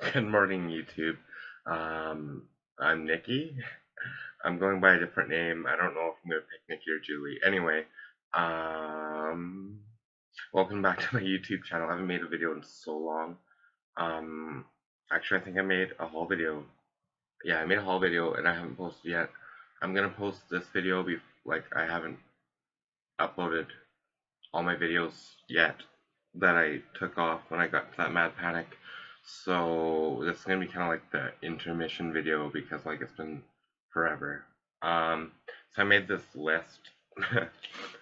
Good morning, YouTube. I'm Nikki. I'm going by a different name. I don't know if I'm gonna pick Nikki or Julie. Anyway, um, welcome back to my YouTube channel. I haven't made a video in so long. Um, actually, I think I made a haul video. Yeah, I made a haul video and I haven't posted yet. I'm gonna post this video like I haven't uploaded all my videos yet that I took off when I got to that mad panic. So this is gonna be kind of like the intermission video because like it's been forever. So I made this list.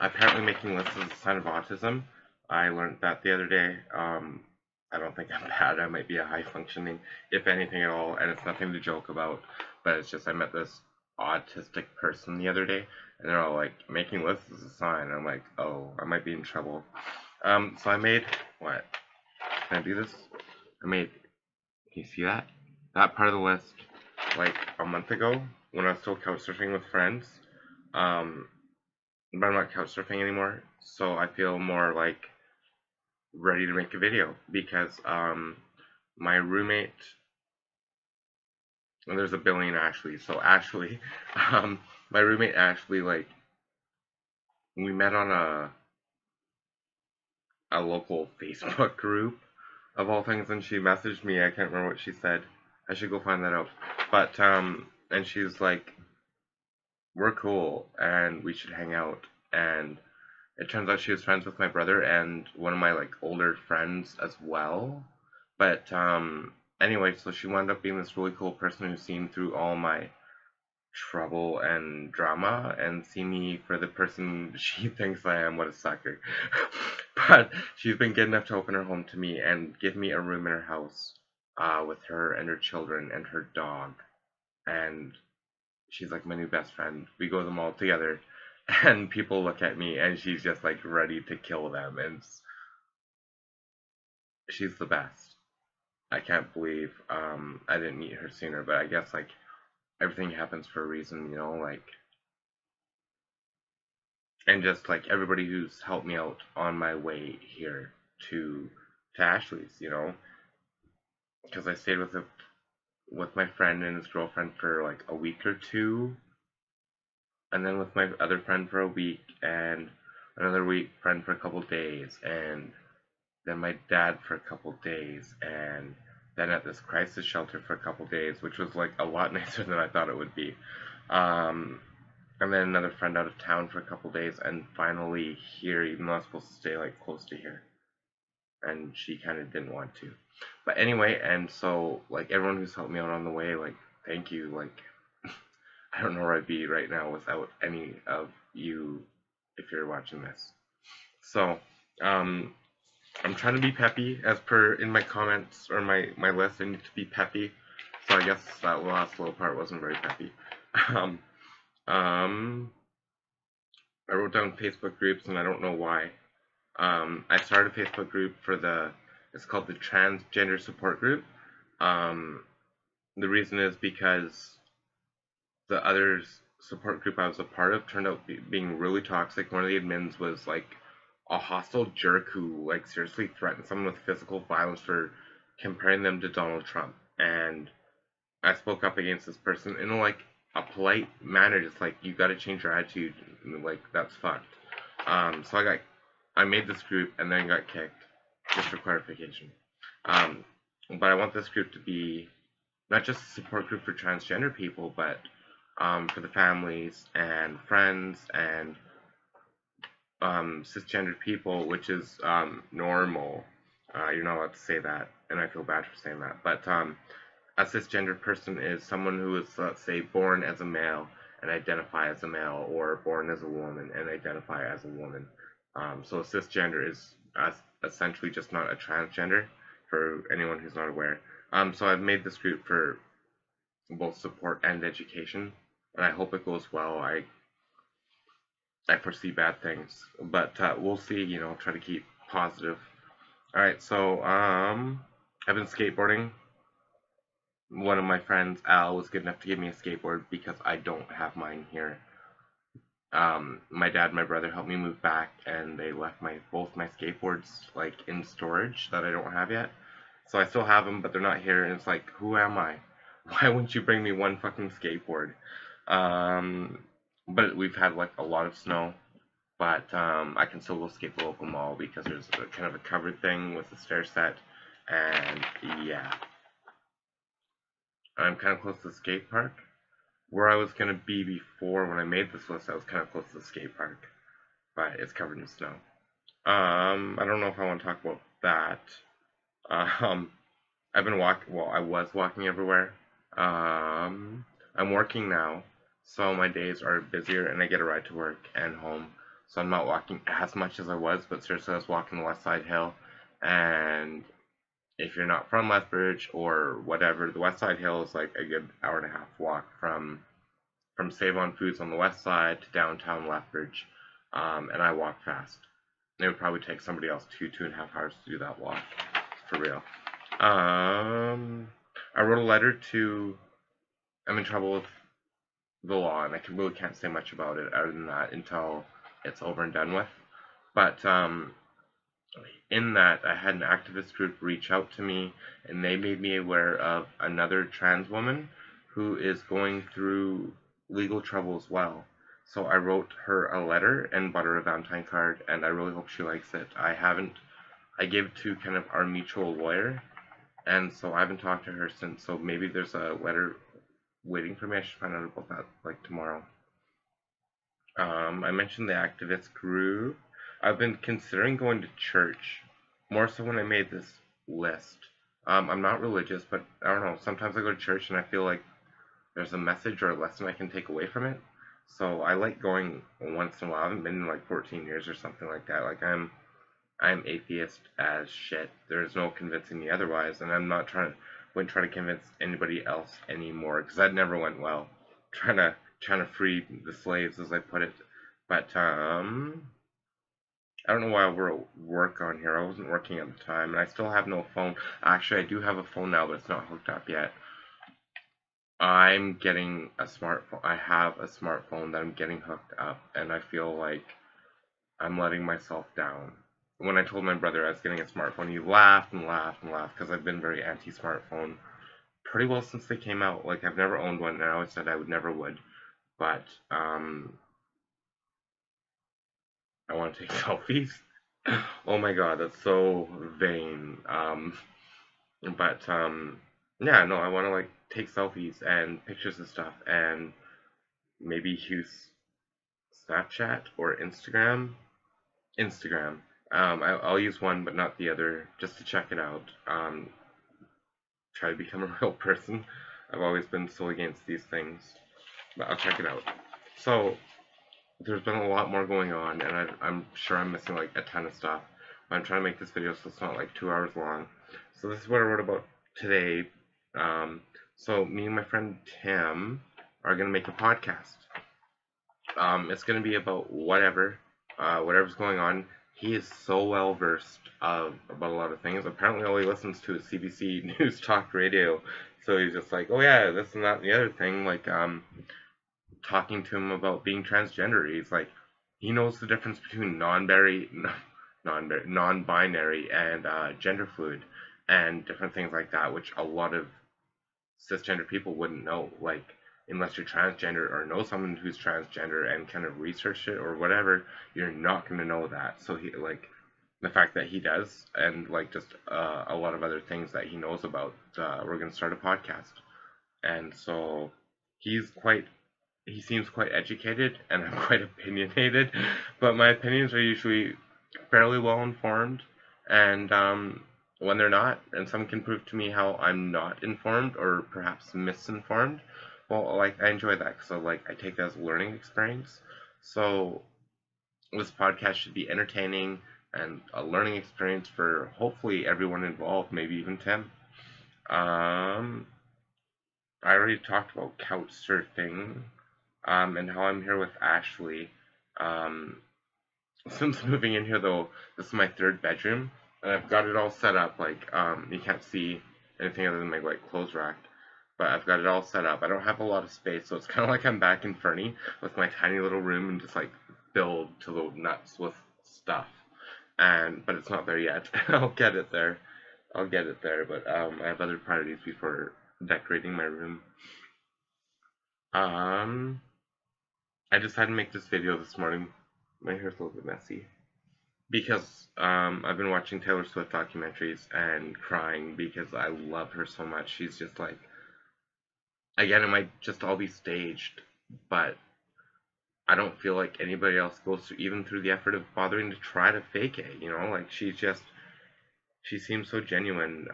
Apparently making lists is a sign of autism. I learned that the other day. I don't think I'm bad. I might be a high functioning, if anything at all, and it's nothing to joke about. But it's just I met this autistic person the other day, and they're all like, making lists is a sign. I'm like, oh, I might be in trouble. So I made, what? Can I do this? I made, can you see that? That part of the list, like a month ago, when I was still couch surfing with friends. But I'm not couch surfing anymore, so I feel more like ready to make a video because, my roommate, and there's a billion Ashley, so Ashley, my roommate Ashley, like, we met on a local Facebook group of all things, and she messaged me. I can't remember what she said. I should go find that out. But and she's like, "We're cool, and we should hang out." And it turns out she was friends with my brother and one of my like older friends as well. But anyway, so she wound up being this really cool person who's seen through all my trouble and drama and see me for the person she thinks I am. What a sucker. But she's been good enough to open her home to me and give me a room in her house with her and her children and her dog. And she's like my new best friend. We go to the mall together and people look at me and she's just like ready to kill them. And she's the best. I can't believe I didn't meet her sooner, but I guess like everything happens for a reason, you know, like, and just like everybody who's helped me out on my way here to Ashley's, you know, because I stayed with my friend and his girlfriend for like a week or two, and then with my other friend for a week, and another week friend for a couple days, and then my dad for a couple days, and then at this crisis shelter for a couple days, which was like a lot nicer than I thought it would be. Um, and then another friend out of town for a couple days, and finally here, even though I was supposed to stay like close to here, and she kind of didn't want to. But anyway, and so like everyone who's helped me out on the way, like thank you. Like I don't know where I'd be right now without any of you if you're watching this. So I'm trying to be peppy as per in my comments or my list. I need to be peppy. So I guess that last little part wasn't very peppy. Um, um, I wrote down Facebook groups, and I don't know why. I started a Facebook group it's called the Transgender Support Group. Um, the reason is because the other support group I was a part of turned out being really toxic. One of the admins was like a hostile jerk who like seriously threatened someone with physical violence for comparing them to Donald Trump. And I spoke up against this person in like a polite manner, just like you got to change your attitude. Like that's fucked. So I made this group and then got kicked, just for clarification. Um, but I want this group to be not just a support group for transgender people, but for the families and friends and cisgender people, which is normal. You're not allowed to say that, and I feel bad for saying that. But a cisgender person is someone who is, let's say, born as a male and identify as a male, or born as a woman and identify as a woman. So a cisgender is essentially just not a transgender, for anyone who's not aware. So I've made this group for both support and education, and I hope it goes well. I foresee bad things, but we'll see. You know, try to keep positive. All right, so I've been skateboarding. One of my friends, Al, was good enough to give me a skateboard because I don't have mine here. My dad and my brother helped me move back, and they left both my skateboards like in storage that I don't have yet. So I still have them, but they're not here, and it's like, who am I? Why wouldn't you bring me one fucking skateboard? Um, but we've had like a lot of snow, but I can still go skate the local mall because there's a, kind of a covered thing with a stair set, and yeah, I'm kind of close to the skate park. Where I was gonna be before when I made this list, I was kind of close to the skate park, but it's covered in snow. I don't know if I want to talk about that. Um, I've been walking. Well, I was walking everywhere. I'm working now, so my days are busier, and I get a ride to work and home. So I'm not walking as much as I was, but seriously, I was walking the West Side Hill, and if you're not from Lethbridge or whatever, the West Side Hill is like a good hour and a half walk from Save on Foods on the west side to downtown Lethbridge, and I walk fast. It would probably take somebody else 2.5 hours to do that walk, for real. I wrote a letter to. I'm in trouble with the law, and I really can't say much about it other than that until it's over and done with. But in that, I had an activist group reach out to me, and they made me aware of another trans woman who is going through legal trouble as well. So I wrote her a letter and bought her a Valentine card, and I really hope she likes it. I gave it to kind of our mutual lawyer, and so I haven't talked to her since. So maybe there's a letter waiting for me. I should find out about that like tomorrow. I mentioned the activist group. I've been considering going to church more so when I made this list. I'm not religious, but I don't know. Sometimes I go to church and I feel like there's a message or a lesson I can take away from it. So I like going once in a while. I haven't been in like 14 years or something like that. Like I'm atheist as shit. There's no convincing me otherwise, and I'm not wouldn't try to convince anybody else anymore because that never went well. Trying to free the slaves, as I put it. But I don't know why I wrote work on here. I wasn't working at the time, and I still have no phone. Actually, I do have a phone now, but it's not hooked up yet. I'm getting a smartphone. I have a smartphone that I'm getting hooked up, and I feel like I'm letting myself down. When I told my brother I was getting a smartphone, he laughed and laughed and laughed because I've been very anti-smartphone pretty well since they came out. Like I've never owned one, and I always said I would never would. But I want to take selfies. Oh my god, that's so vain. But yeah, no, I want to like take selfies and pictures and stuff, and maybe use Snapchat or Instagram. Instagram. I'll use one, but not the other, just to check it out. Try to become a real person. I've always been so against these things, but I'll check it out. So there's been a lot more going on, and I'm sure I'm missing like a ton of stuff. But I'm trying to make this video so it's not like 2 hours long. So this is what I wrote about today. So me and my friend Tim are gonna make a podcast. It's gonna be about whatever's going on. He is so well versed about a lot of things. Apparently, all he listens to is CBC News Talk Radio. So he's just like, oh yeah, this and that and the other thing. Like, talking to him about being transgender, he's like, he knows the difference between non-binary, and gender fluid, and different things like that, which a lot of cisgender people wouldn't know. Like, unless you're transgender or know someone who's transgender and kind of research it or whatever, you're not going to know that. So he like the fact that he does, and like just a lot of other things that he knows about. We're going to start a podcast, and so he's quite. He seems quite educated, and I'm quite opinionated, but my opinions are usually fairly well informed, and when they're not, and someone can prove to me how I'm not informed or perhaps misinformed, well, like, I enjoy that, so, like, I take that as a learning experience. So this podcast should be entertaining and a learning experience for hopefully everyone involved, maybe even Tim. I already talked about couch surfing, and how I'm here with Ashley. Since moving in here, though, this is my third bedroom, and I've got it all set up. Like, you can't see anything other than my like clothes rack, but I've got it all set up. I don't have a lot of space, so it's kind of like I'm back in Fernie with my tiny little room and just like filled to the nuts with stuff. But it's not there yet. I'll get it there. I'll get it there, but I have other priorities before decorating my room. Um, I decided to make this video this morning. My hair's a little bit messy because I've been watching Taylor Swift documentaries and crying because I love her so much. She's just like, again, it might just all be staged, but I don't feel like anybody else goes through even through the effort of bothering to try to fake it. You know, like she seems so genuine.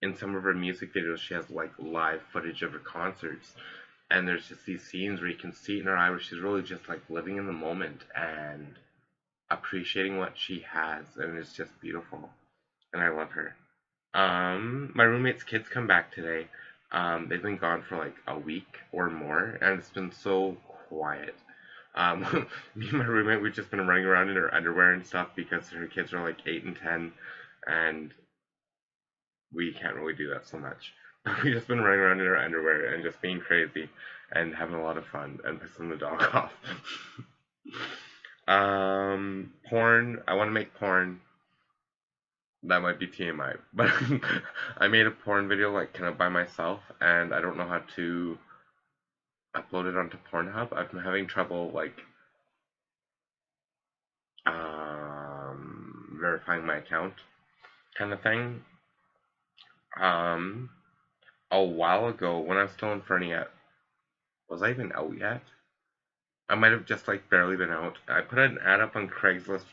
In some of her music videos, she has like live footage of her concerts, and there's just these scenes where you can see it in her eye where she's really just like living in the moment and appreciating what she has, and it's just beautiful. And I love her. My roommate's kids come back today. They've been gone for like a week or more, and it's been so quiet. Um, Me and my roommate, we've just been running around in her underwear and stuff because her kids are like 8 and 10, and we can't really do that so much. We've just been running around in our underwear and just being crazy and having a lot of fun and pissing the dog off. Porn. I want to make porn. That might be TMI, but I made a porn video like kind of by myself, and I don't know how to upload it onto Pornhub. I've been having trouble like verifying my account, kind of thing. Um, a while ago when I was still in Fernie, was I even out yet? I might have just like barely been out. I put an ad up on Craigslist,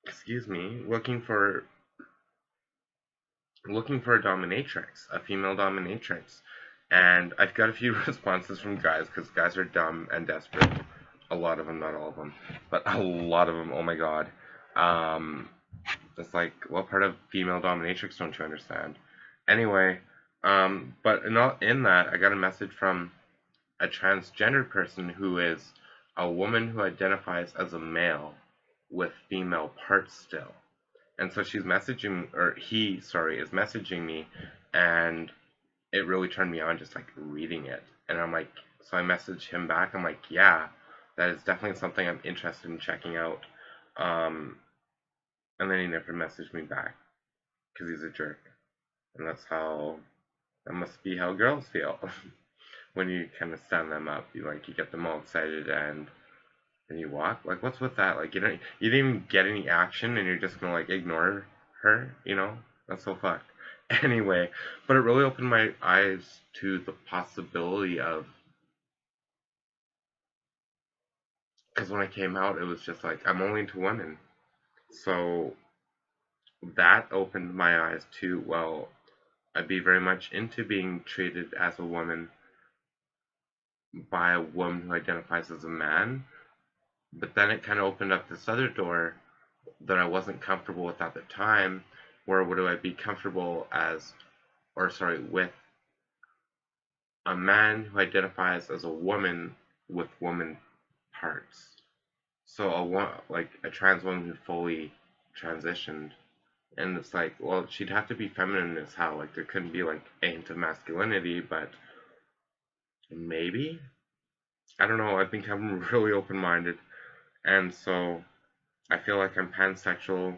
excuse me, looking for a dominatrix, a female dominatrix. And I've got a few responses from guys because guys are dumb and desperate. A lot of them, not all of them, but a lot of them. Oh my god. It's like, what part of female dominatrix don't you understand? Anyway, but in that, I got a message from a transgender person who is a woman who identifies as a male with female parts still. And so she's messaging, or he, sorry, is messaging me, and it really turned me on just like reading it. And I'm like, so I messaged him back. I'm like, yeah, that is definitely something I'm interested in checking out. And then he never messaged me back because he's a jerk. And that must be how girls feel. When you kind of stand them up, you get them all excited and then you walk. Like, what's with that? Like, you didn't even get any action and you're just gonna like ignore her, you know? That's so fucked. Anyway, but it really opened my eyes to the possibility of, because when I came out, it was just like, I'm only into women. So that opened my eyes to, well, I'd be very much into being treated as a woman by a woman who identifies as a man. But then it kind of opened up this other door that I wasn't comfortable with at the time, where would I be comfortable with a man who identifies as a woman with woman parts. So like a trans woman who fully transitioned. And it's like, well, she'd have to be feminine as hell. Like, there couldn't be like a hint of masculinity, but maybe? I don't know. I think I'm really open minded. And so I feel like I'm pansexual.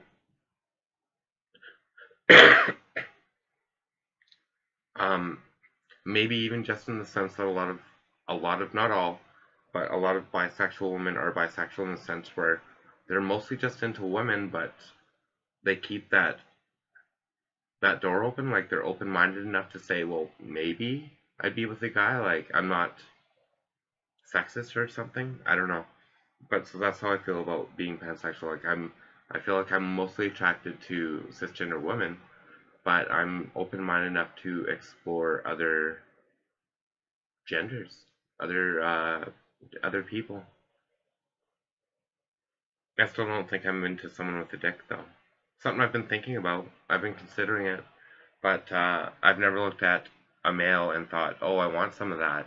um, Maybe even just in the sense that not all, but a lot of bisexual women are bisexual in the sense where they're mostly just into women, but they keep that door open, like they're open-minded enough to say, well, maybe I'd be with a guy, like I'm not sexist or something. I don't know. But so that's how I feel about being pansexual. I feel like I'm mostly attracted to cisgender women, but I'm open-minded enough to explore other genders, other people. I still don't think I'm into someone with a dick though. Something I've been thinking about. I've been considering it, but I've never looked at a male and thought, oh, I want some of that.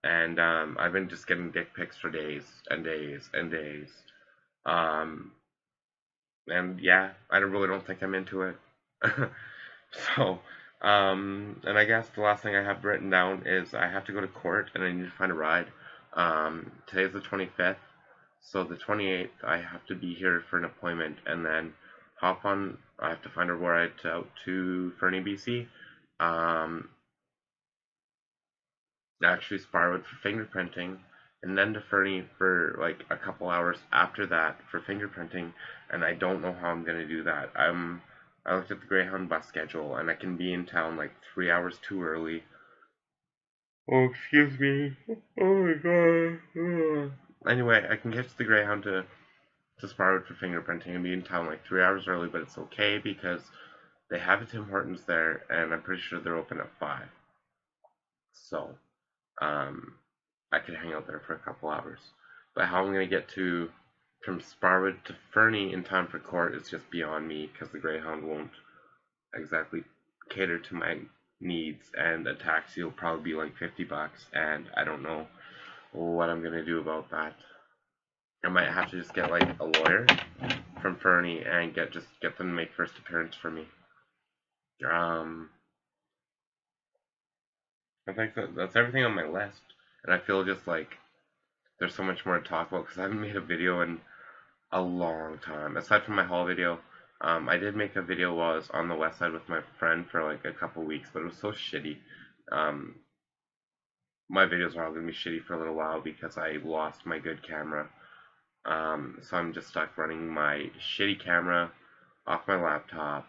And I've been just getting dick pics for days and days and days. Um, and yeah, I really don't think I'm into it. So, and I guess the last thing I have written down is I have to go to court and I need to find a ride. Today's the 25th, so the 28th I have to be here for an appointment and then hop on I have to find a ride out to Fernie, BC. Um, Actually Sparwood for fingerprinting, and then to Fernie for like a couple hours after that for fingerprinting, and I don't know how I'm gonna do that. I looked at the Greyhound bus schedule, and I can be in town like 3 hours too early. Oh, excuse me. Oh my god. Anyway, I can catch the Greyhound to Sparwood for fingerprinting and be in town like 3 hours early, but it's okay because they have a Tim Hortons there, and I'm pretty sure they're open at 5. So, um, I could hang out there for a couple hours. But how I'm gonna get to from Sparwood to Fernie in time for court is just beyond me because the Greyhound won't exactly cater to my needs, and a taxi will probably be like $50, and I don't know what I'm gonna do about that. I might have to just get like a lawyer from Fernie and get them to make first appearance for me. Um, I think that's everything on my list, and I feel just like there's so much more to talk about because I haven't made a video in a long time. Aside from my haul video, I did make a video while I was on the west side with my friend for like a couple weeks, but it was so shitty. Um, my videos are all gonna be shitty for a little while because I lost my good camera. So I'm just stuck running my shitty camera off my laptop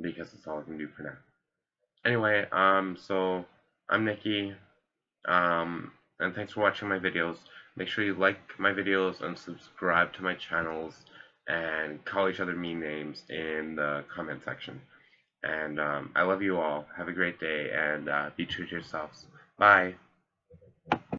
because that's all I can do for now. Anyway, so I'm Nikki, and thanks for watching my videos. Make sure you like my videos and subscribe to my channels and call each other mean names in the comment section. And I love you all. Have a great day and be true to yourselves. Bye.